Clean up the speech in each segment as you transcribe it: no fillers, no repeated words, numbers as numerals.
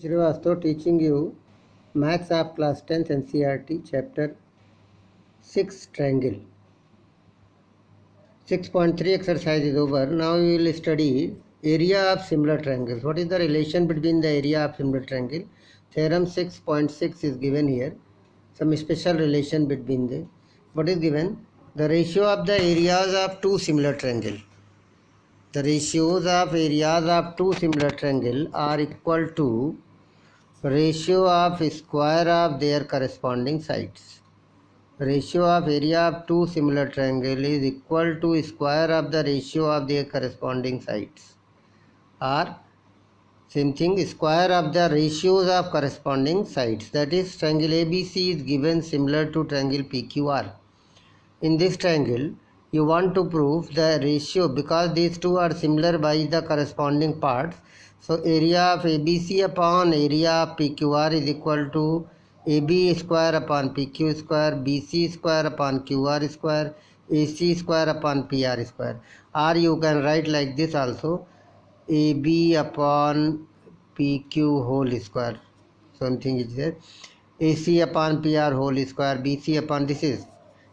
Srivastav teaching you Maths of Class 10th NCERT Chapter 6 Triangle. 6.3 exercise is over. Now we will study area of similar triangles. What is the relation between the area of similar triangle? Theorem 6.6 is given here. Some special relation between the. What is given? The ratio of the areas of two similar triangles. The ratios of areas of two similar triangles are equal to ratio of square of their corresponding sides. Ratio of area of two similar triangle is equal to square of the ratio of their corresponding sides, or same thing, square of the ratios of corresponding sides. That is, triangle ABC is given similar to triangle PQR. In this triangle you want to prove the ratio, because these two are similar by the corresponding parts. So area of ABC upon area of PQR is equal to AB square upon PQ square, BC square upon QR square, AC square upon PR square. Or you can write like this also, AB upon PQ whole square. Something is there. AC upon PR whole square, BC upon this is.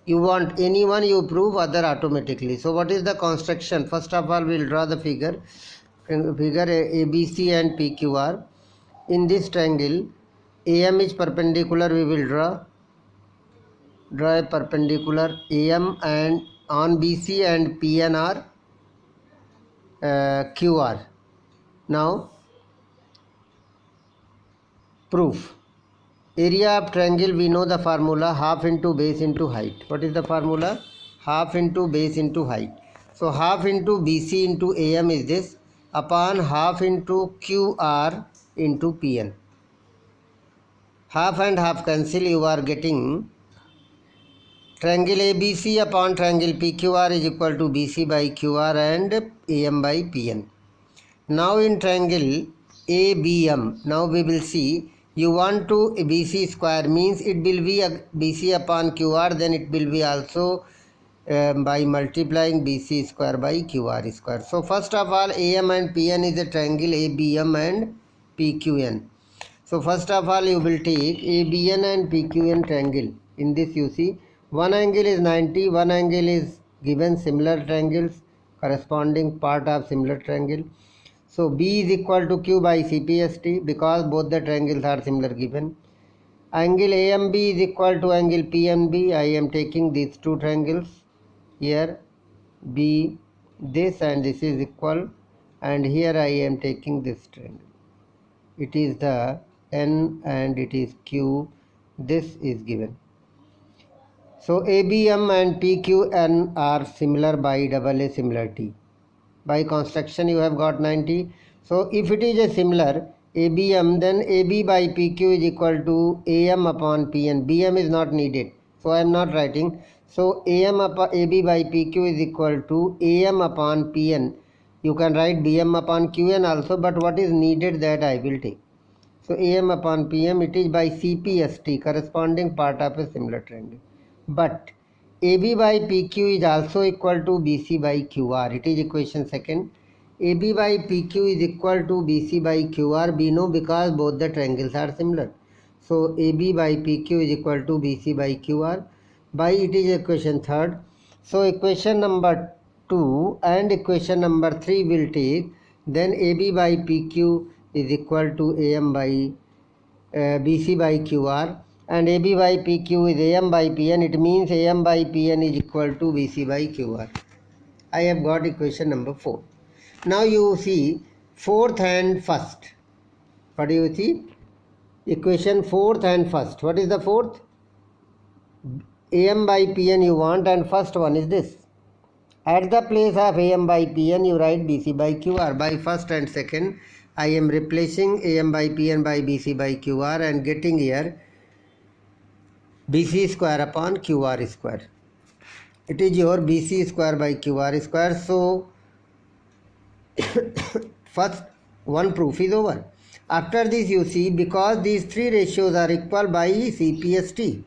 You want any one, you prove other automatically. So what is the construction? First of all, we will draw the figure ABC and PQR. In this triangle, AM is perpendicular, we will draw a perpendicular AM, and on BC and PN are QR. Now proof. Area of triangle, we know the formula, half into base into height. What is the formula? Half into base into height. So half into BC into AM is this, upon half into QR into PN. Half and half cancel, you are getting triangle ABC upon triangle PQR is equal to BC by QR and AM by PN. Now in triangle ABM, now we will see, you want to BC square means it will be BC upon QR, then it will be also by multiplying BC square by QR square. So first of all, AM and PN is a triangle ABM and PQN. So first of all, you will take ABN and PQN triangle. In this you see, one angle is 90, one angle is given similar triangles, corresponding part of similar triangle. So B is equal to Q by CPST, because both the triangles are similar given. Angle AMB is equal to angle PNB. I am taking these two triangles. Here B, this and this is equal, and here I am taking this triangle. It is the N and it is Q. This is given. So ABM and PQN are similar by double A similarity. By construction you have got 90. So if it is a similar ABM, then AB by PQ is equal to AM upon PN. BM is not needed, so I am not writing. So AM upon AB by PQ is equal to AM upon PN. You can write BM upon QN also, but what is needed that I will take. So AM upon PM, it is by CPST, corresponding part of a similar triangle. But AB by PQ is also equal to BC by QR. It is equation second. AB by PQ is equal to BC by QR. We know because both the triangles are similar. So AB by PQ is equal to BC by QR. By it is equation third. So equation number 2 and equation number 3 will take. Then AB by PQ is equal to AM by BC by QR. And AB by PQ is AM by PN. It means AM by PN is equal to BC by QR. I have got equation number 4. Now you see fourth and first. What do you see? Equation fourth and first. What is the fourth? AM by PN you want, and first one is this. At the place of AM by PN you write BC by QR. By first and second I am replacing AM by PN by BC by QR and getting here BC square upon QR square. It is your BC square by QR square. So first one proof is over. After this you see, because these three ratios are equal by CPST.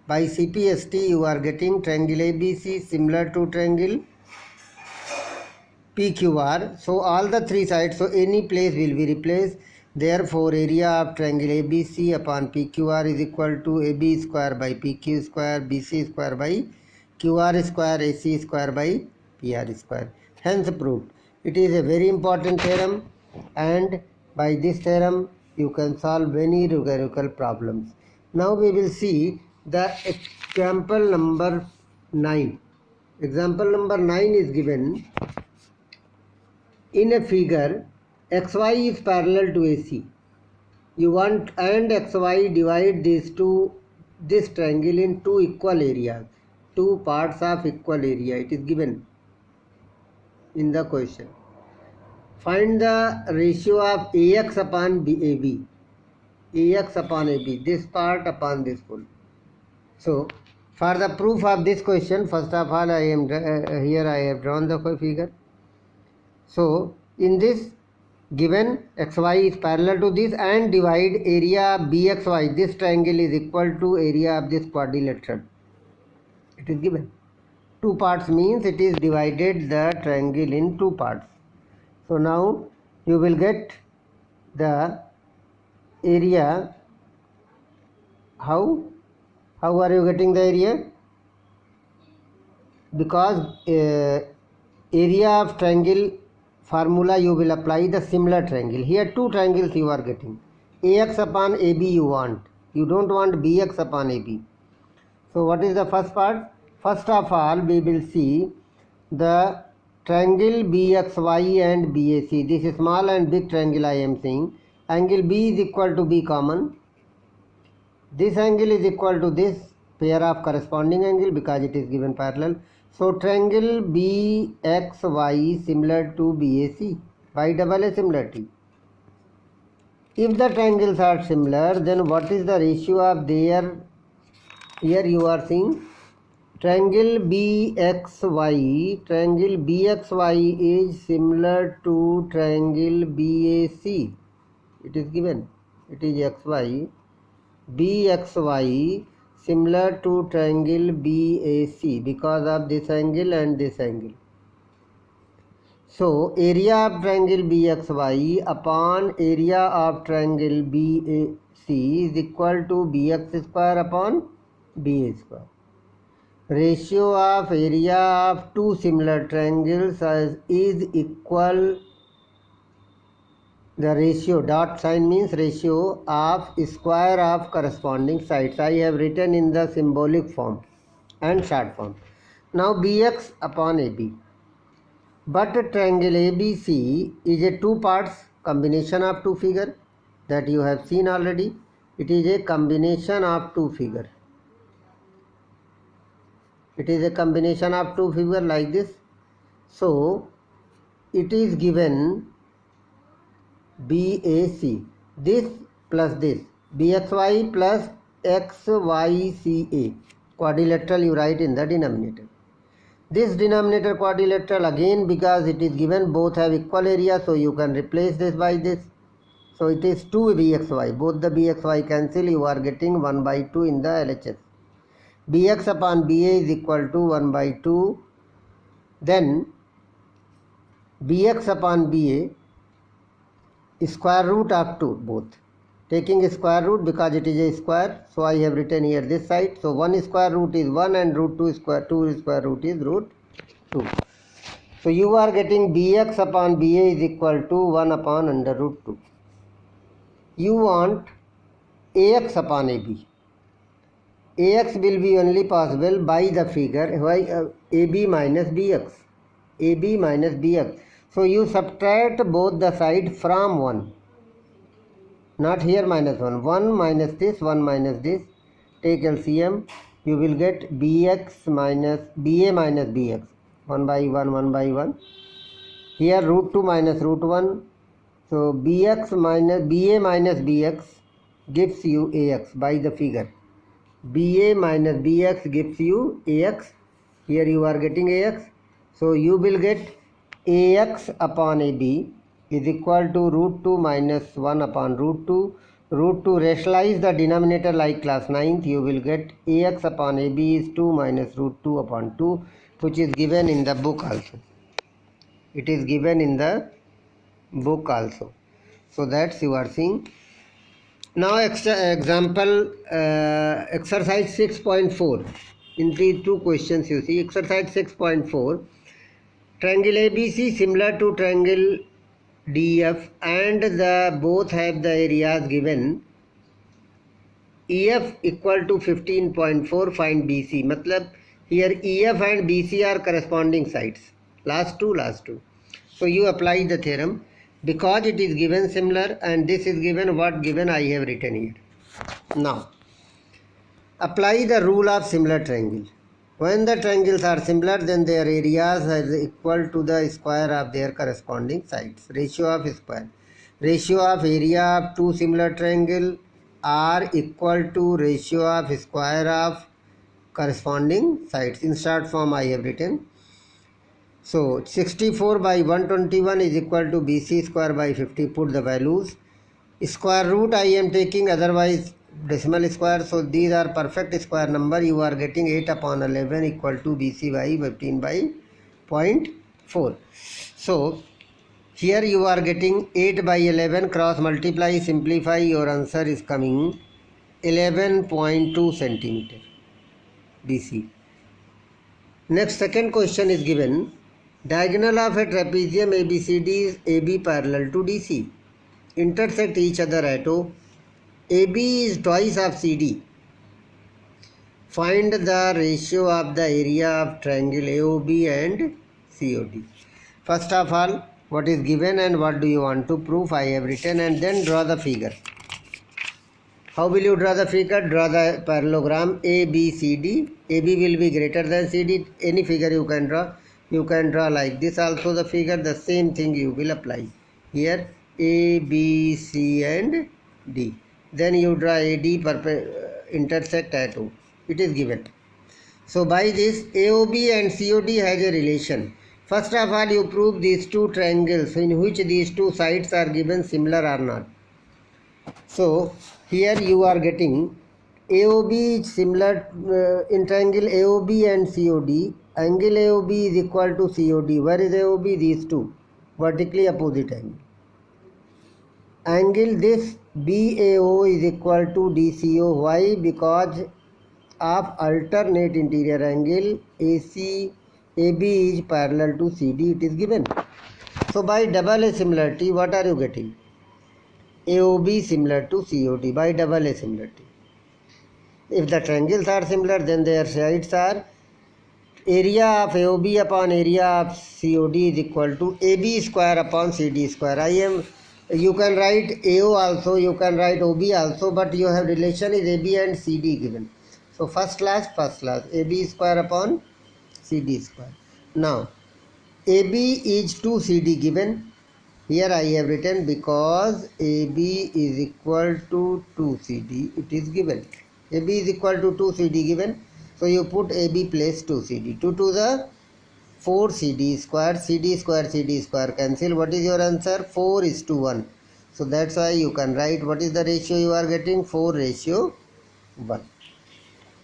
By CPST you are getting triangle ABC similar to triangle PQR. So all the three sides, so any place will be replaced. Therefore, area of triangle ABC upon PQR is equal to AB square by PQ square, BC square by QR square, AC square by PR square. Hence proved. It is a very important theorem, and by this theorem you can solve many numerical problems. Now we will see the example number 9. Example number 9 is given in a figure. XY is parallel to AC. You want and XY divide this triangle in two equal areas, two parts of equal area. It is given in the question. Find the ratio of AX upon AB. AX upon AB, this part upon this full. So, for the proof of this question, first of all, here I have drawn the figure. So, in this given XY is parallel to this and divide area BXY, this triangle is equal to area of this quadrilateral. It is given. Two parts means it is divided the triangle in two parts. So now you will get the area. How are you getting the area? Because area of triangle formula you will apply the similar triangle. Here two triangles you are getting. AX upon AB you want. You don't want BX upon AB. So what is the first part? First of all we will see the triangle BXY and BAC. This is small and big triangle I am saying. Angle B is equal to B common. This angle is equal to this pair of corresponding angle because it is given parallel. So triangle BXY similar to BAC by double A similarity. If the triangles are similar, then what is the ratio of their? Here you are seeing triangle BXY is similar to triangle BAC. It is given. It is XY. BXY similar to triangle BAC because of this angle and this angle. So area of triangle BXY upon area of triangle BAC is equal to BX square upon BA square. Ratio of area of two similar triangles is equal. The ratio, dot sign means ratio of square of corresponding sides. I have written in the symbolic form and short form. Now BX upon AB. But triangle ABC is a two parts combination of two figure that you have seen already. It is a combination of two figure. It is a combination of two figure like this. So it is given BAC, this plus this, BXY plus XYCA, quadrilateral you write in the denominator. This denominator quadrilateral again because it is given both have equal area, so you can replace this by this. So it is 2 BXY, both the BXY cancel, you are getting 1 by 2 in the LHS. BX upon BA is equal to 1 by 2. Then BX upon BA square root of 2 both. Taking square root because it is a square, so I have written here this side. So 1 square root is 1 and root 2 square root is root 2. So you are getting BX upon BA is equal to 1 upon under root 2. You want AX upon AB. AX will be only possible by the figure AB minus BX. AB minus BX. So you subtract both the side from 1. Not here minus 1. 1 minus this, 1 minus this. Take LCM. You will get BX minus BA minus BX. 1 by 1, 1 by 1. Here root 2 minus root 1. So BX minus BA minus BX gives you AX by the figure. BA minus BX gives you AX. Here you are getting AX. So you will get AX upon AB is equal to root 2 minus 1 upon root 2. Root 2 rationalize the denominator like class 9th. You will get AX upon AB is 2 minus root 2 upon 2, which is given in the book also. It is given in the book also. So that's you are seeing. Now example exercise 6.4. In these two questions you see exercise 6.4. Triangle ABC similar to triangle DF and the both have the areas given. EF equal to 15.4, find BC. मतलब here EF and BC are corresponding sides. Last two. So you apply the theorem because it is given similar and this is given what given I have written here. Now apply the rule of similar triangle. When the triangles are similar, then their areas are equal to the square of their corresponding sides. Ratio of square. Ratio of area of two similar triangle are equal to ratio of square of corresponding sides. In short form I have written. So 64 by 121 is equal to BC square by 50. Put the values. Square root I am taking, otherwise decimal square. So these are perfect square number. You are getting 8 upon 11 equal to BC by 15 by 0.4. So here you are getting 8 by 11, cross multiply, simplify, your answer is coming 11.2 centimeter BC. Next, second question is given. Diagonal of a trapezium ABCD is AB parallel to DC. Intersect each other at O. AB is twice of CD. Find the ratio of the area of triangle AOB and COD. First of all, what is given and what do you want to prove? I have written, and then draw the figure. How will you draw the figure? Draw the parallelogram ABCD. AB will be greater than CD. Any figure you can draw. You can draw like this also the figure. The same thing you will apply. Here A, B, C and D. Then you draw AD intersect at O. It is given. So by this AOB and COD has a relation. First of all, you prove these two triangles in which these two sides are given similar or not. So here you are getting AOB is similar in triangle AOB and COD. Angle AOB is equal to COD. Where is AOB? These two. Vertically opposite angle. Angle this BAO is equal to DCO. Why? Because of alternate interior angle AB is parallel to CD. It is given. So by double A similarity, what are you getting? AOB similar to COD by double A similarity. If the triangles are similar, then their sides are area of AOB upon area of COD is equal to AB square upon CD square. You can write AO also, you can write OB also, but you have relation is AB and CD given. So first class, AB square upon CD square. Now AB is 2CD given. Here I have written because AB is equal to 2CD. It is given. AB is equal to 2CD given. So you put AB place 2CD. 2 to the 4CD square. CD square cancel. What is your answer? 4:1. So that's why you can write what is the ratio you are getting? 4:1.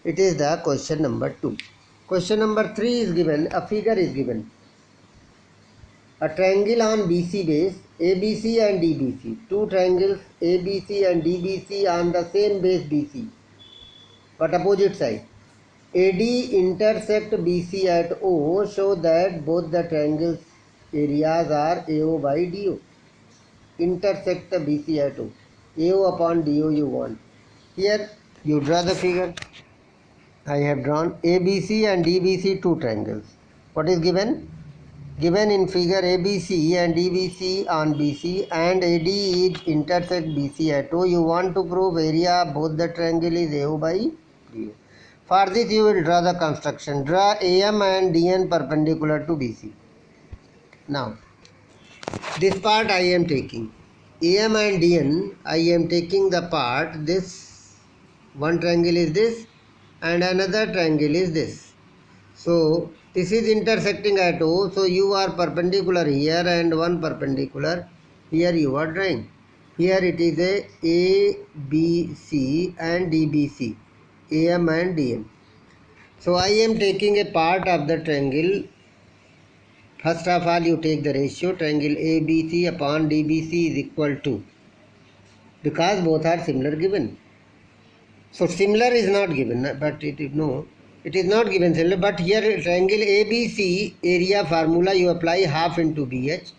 It is the question number 2. Question number 3 is given. A figure is given. A triangle on BC base, ABC and DBC. Two triangles ABC and DBC on the same base BC, but opposite side. AD intersect BC at O, show that both the triangles areas are AO by DO. Intersect the BC at O. AO upon DO you want. Here you draw the figure. I have drawn ABC and DBC two triangles. What is given? Given in figure ABC and DBC on BC and AD is intersect BC at O. You want to prove area of both the triangle is AO by DO. For this you will draw the construction. Draw AM and DN perpendicular to BC. Now this part I am taking. AM and DN I am taking the part. This one triangle is this and another triangle is this. So this is intersecting at O. So you are perpendicular here and one perpendicular here you are drawing. Here it is a ABC and DBC. AM and DN. So I am taking a part of the triangle. First of all you take the ratio. Triangle ABC upon DBC is equal to because both are similar given. So similar is not given, but it is not given similar. But here triangle ABC area formula you apply half into BH.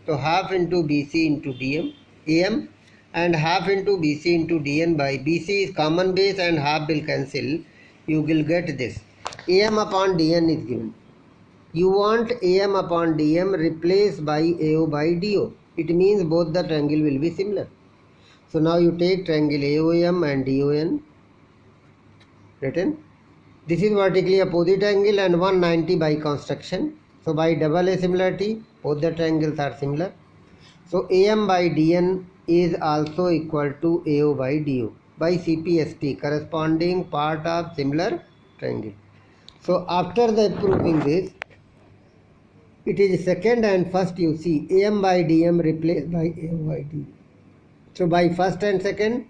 So half into BC into AM and half into BC into DN by BC is common base and half will cancel. You will get this. AM upon DN is given. You want AM upon DM replaced by AO by DO. It means both the triangle will be similar. So now you take triangle AOM and DON. Written. This is vertically opposite angle and 190 by construction. So by double assimilarity, both the triangles are similar. So AM by DN is also equal to AO by DO by CPST, corresponding part of similar triangle. So after the proving this, it is second and first you see AM by DM replaced by AO by DO. So by first and second,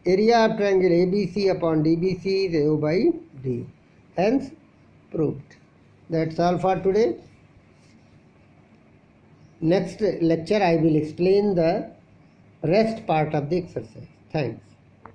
area of triangle ABC upon DBC is AO by D. Hence proved. That's all for today. Next lecture I will explain the rest part of the exercise. Thanks.